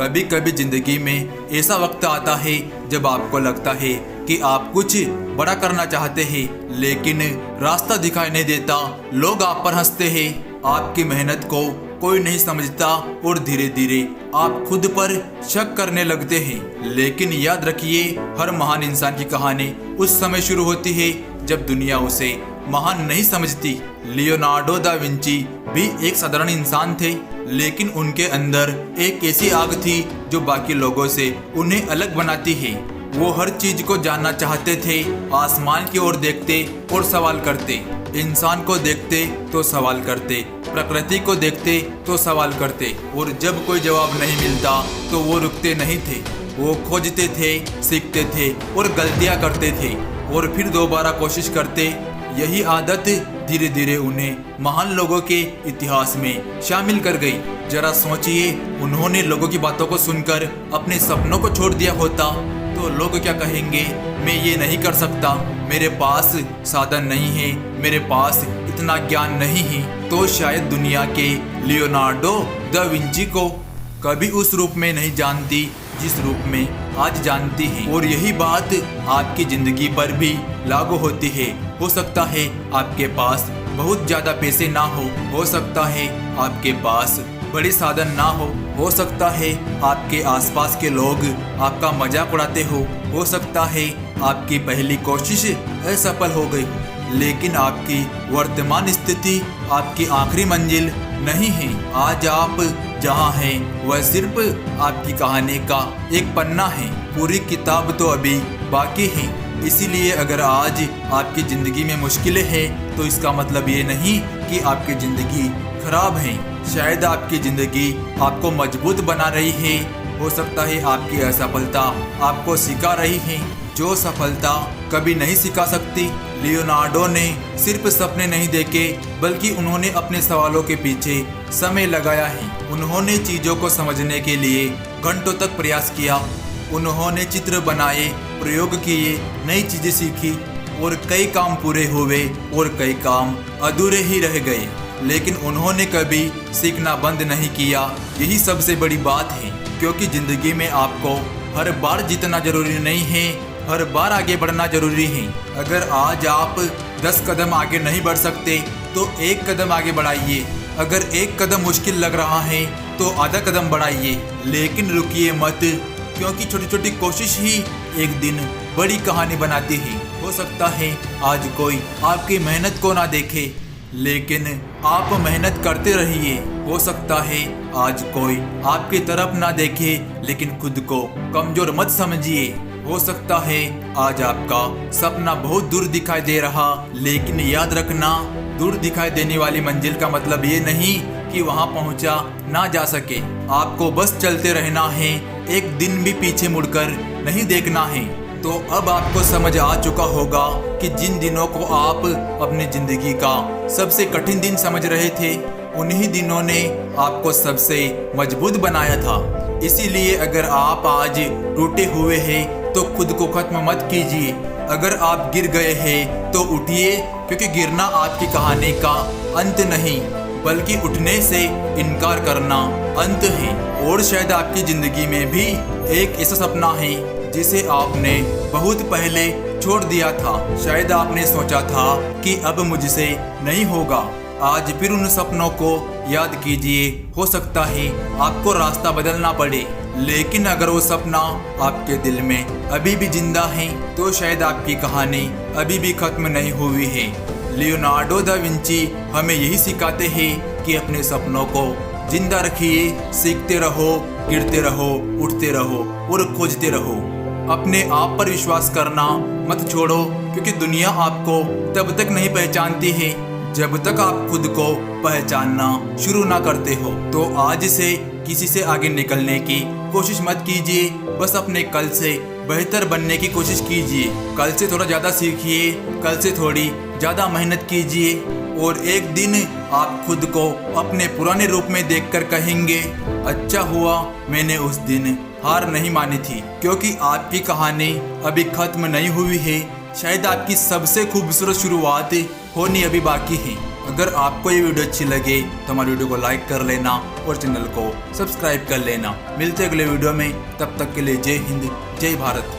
कभी कभी जिंदगी में ऐसा वक्त आता है जब आपको लगता है कि आप कुछ बड़ा करना चाहते हैं, लेकिन रास्ता दिखाई नहीं देता। लोग आप पर हंसते हैं, आपकी मेहनत को कोई नहीं समझता और धीरे धीरे आप खुद पर शक करने लगते हैं। लेकिन याद रखिए, हर महान इंसान की कहानी उस समय शुरू होती है जब दुनिया उसे महान नहीं समझती। लियोनार्डो दा विंची भी एक साधारण इंसान थे, लेकिन उनके अंदर एक ऐसी आग थी जो बाकी लोगों से उन्हें अलग बनाती है। वो हर चीज को जानना चाहते थे, आसमान की ओर देखते और सवाल करते, इंसान को देखते तो सवाल करते, प्रकृति को देखते तो सवाल करते, और जब कोई जवाब नहीं मिलता तो वो रुकते नहीं थे। वो खोजते थे, सीखते थे और गलतियां करते थे और फिर दोबारा कोशिश करते। यही आदत धीरे धीरे उन्हें महान लोगों के इतिहास में शामिल कर गई। जरा सोचिए, उन्होंने लोगों की बातों को सुनकर अपने सपनों को छोड़ दिया होता तो लोग क्या कहेंगे? मैं ये नहीं कर सकता, मेरे पास साधन नहीं है, मेरे पास इतना ज्ञान नहीं है। तो शायद दुनिया के लियोनार्डो दा विंची को कभी उस रूप में नहीं जानती जिस रूप में आज जानती हैं। और यही बात आपकी जिंदगी पर भी लागू होती है। हो सकता है आपके पास बहुत ज्यादा पैसे ना हो सकता है आपके पास बड़े साधन ना हो सकता है आपके आसपास के लोग आपका मजाक उड़ाते हो सकता है आपकी पहली कोशिश असफल हो गई हो, लेकिन आपकी वर्तमान स्थिति आपकी आखिरी मंजिल नहीं है। आज आप जहाँ हैं वह सिर्फ आपकी कहानी का एक पन्ना है, पूरी किताब तो अभी बाकी है। इसीलिए अगर आज आपकी ज़िंदगी में मुश्किलें हैं तो इसका मतलब ये नहीं कि आपकी ज़िंदगी खराब है। शायद आपकी ज़िंदगी आपको मजबूत बना रही है। हो सकता है आपकी असफलता आपको सिखा रही है जो सफलता कभी नहीं सिखा सकती। लियोनार्डो ने सिर्फ सपने नहीं देखे, बल्कि उन्होंने अपने सवालों के पीछे समय लगाया है। उन्होंने चीज़ों को समझने के लिए घंटों तक प्रयास किया। उन्होंने चित्र बनाए, प्रयोग किए, नई चीज़ें सीखी और कई काम पूरे हुए और कई काम अधूरे ही रह गए, लेकिन उन्होंने कभी सीखना बंद नहीं किया। यही सबसे बड़ी बात है, क्योंकि ज़िंदगी में आपको हर बार जीतना जरूरी नहीं है, हर बार आगे बढ़ना जरूरी है। अगर आज आप 10 कदम आगे नहीं बढ़ सकते तो 1 कदम आगे बढ़ाइए। अगर 1 कदम मुश्किल लग रहा है तो आधा कदम बढ़ाइए, लेकिन रुकिए मत, क्योंकि छोटी छोटी कोशिश ही एक दिन बड़ी कहानी बनाती है। हो सकता है आज कोई आपकी मेहनत को ना देखे, लेकिन आप मेहनत करते रहिए। हो सकता है आज कोई आपकी तरफ ना देखे, लेकिन खुद को कमजोर मत समझिए। हो सकता है आज आपका सपना बहुत दूर दिखाई दे रहा, लेकिन याद रखना, दूर दिखाई देने वाली मंजिल का मतलब ये नहीं कि वहाँ पहुँचा ना जा सके। आपको बस चलते रहना है, एक दिन भी पीछे मुड़कर नहीं देखना है। तो अब आपको समझ आ चुका होगा कि जिन दिनों को आप अपनी जिंदगी का सबसे कठिन दिन समझ रहे थे, उन्हीं दिनों ने आपको सबसे मजबूत बनाया था। इसीलिए अगर आप आज टूटे हुए हैं तो खुद को खत्म मत कीजिए। अगर आप गिर गए हैं तो उठिए, क्योंकि गिरना आपकी कहानी का अंत नहीं, बल्कि उठने से इनकार करना अंत है। और शायद आपकी जिंदगी में भी एक ऐसा सपना है जिसे आपने बहुत पहले छोड़ दिया था। शायद आपने सोचा था कि अब मुझसे नहीं होगा। आज फिर उन सपनों को याद कीजिए। हो सकता है आपको रास्ता बदलना पड़े, लेकिन अगर वो सपना आपके दिल में अभी भी जिंदा है तो शायद आपकी कहानी अभी भी खत्म नहीं हुई है। लियोनार्डो दा विंची हमें यही सिखाते हैं कि अपने सपनों को जिंदा रखिए, सीखते रहो, गिरते रहो, उठते रहो और खोजते रहो। अपने आप पर विश्वास करना मत छोड़ो, क्योंकि दुनिया आपको तब तक नहीं पहचानती है जब तक आप खुद को पहचानना शुरू ना करते हो। तो आज से किसी से आगे निकलने की कोशिश मत कीजिए, बस अपने कल से बेहतर बनने की कोशिश कीजिए। कल से थोड़ा ज़्यादा सीखिए, कल से थोड़ी ज़्यादा मेहनत कीजिए, और एक दिन आप खुद को अपने पुराने रूप में देखकर कहेंगे, अच्छा हुआ मैंने उस दिन हार नहीं मानी थी। क्योंकि आपकी कहानी अभी खत्म नहीं हुई है, शायद आपकी सबसे खूबसूरत शुरुआत होनी अभी बाकी है। अगर आपको ये वीडियो अच्छी लगे तो हमारी वीडियो को लाइक कर लेना और चैनल को सब्सक्राइब कर लेना। मिलते हैं अगले वीडियो में, तब तक के लिए जय हिंद जय भारत।